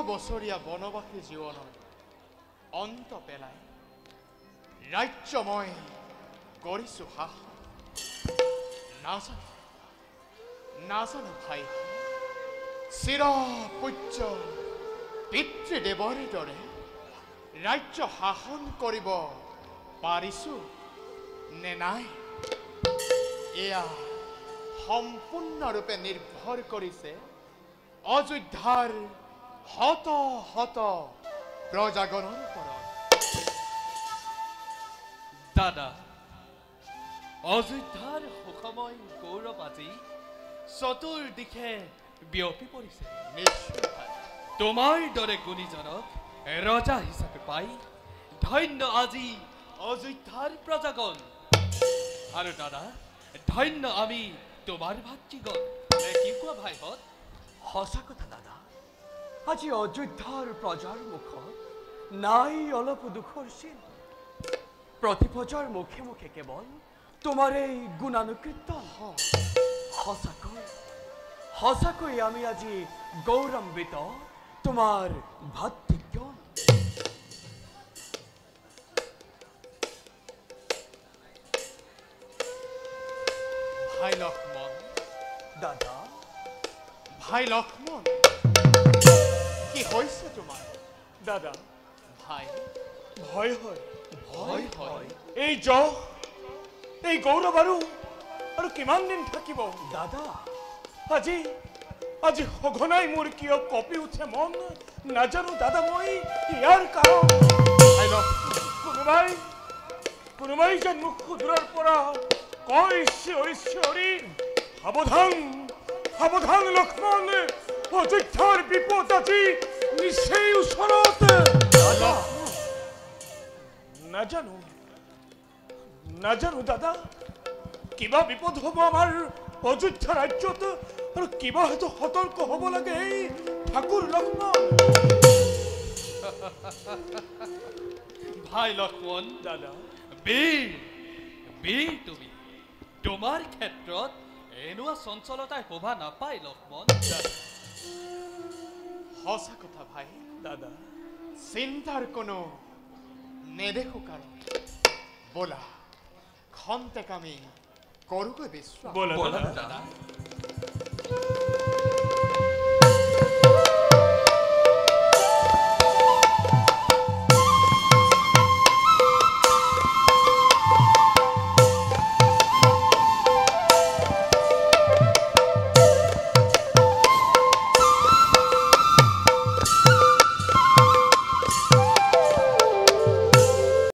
বছৰীয়া বনবাসী জীৱনৰ অন্ত পেলাই ৰাজ্য মই কৰিছো শাসন নাজানো ভাই চিৰ পূজ্য পিতৃদেৱৰ দৰে ৰাজ্য শাসন কৰিব পাৰিছো নে নাই এয়া সম্পূৰ্ণৰূপে নিৰ্ভৰ কৰিছে অযোধ্যাৰ হত হত প্ৰজাগণৰ ওপৰত দাদা অযোধ্যাৰ সুখময় গৌৰৱ আজি চতুৰ্দিশে বিয়পি পৰিছে নিশ্চয় তোমাৰ দৰে গুণীজনক ৰজা হিচাপে পাই ধন্য আজি অযোধ্যাৰ প্ৰজাগণ আৰু দাদা ধন্য আমি তোমাৰ ভাতৃগণ কি কোৱা ভাইহঁত সঁচা কথা দাদা আজি অযোধ্যাৰ প্ৰজাৰ মুখত নাই অলপ দুখৰ চিন প্ৰতি প্ৰজাৰ মুখে মুখে কেৱল তোমাৰ এই গুণানুকীৰ্তন সঁচাকৈ আমি আজি গৌৰৱান্বিত তোমাৰ ভাতৃগণ ভাই লক্ষ্মণ দাদা ভাই লক্ষ্মণ কি হয়েছে তোমাৰ দাদা ভাই ভয় হয় ভয় হয় এই এই গৌৰৱ আৰু কিমান দিন থাকিব দাদা আজি সঘনাই মোৰ কিয় কপি উঠে মন নাজানো দাদা মই ইয়াৰ কাৰণ ভাই লক্ষ্মণ কোনোবাই যেন মোক সুদূৰৰ পৰা কয় চিঞৰি সাৱধান লক্ষ্মণ অযোধ্যাৰ বিপদ আজি নিশ্চয় ওচৰত নাজানো দাদা কিবা বিপদ হ'ব আমাৰ অযোধ্যা ৰাজ্যত আৰু কিবা হয়তো সতৰ্ক হ'ব লাগে এই ঠাকুৰ লক্ষ্মণ ভাই লক্ষ্মণ দাদা বীৰ তুমি তোমাৰ ক্ষেত্ৰত এনেকুৱা চঞ্চলতাই শোভা নাপায় লক্ষ্মণ সঁচা কথা ভাই দাদা চিন্তাৰ কোনো নেদেখো কাৰণ বলা খন্তেক আমি কৰোগৈ বিশ্ৰাম বলা দাদা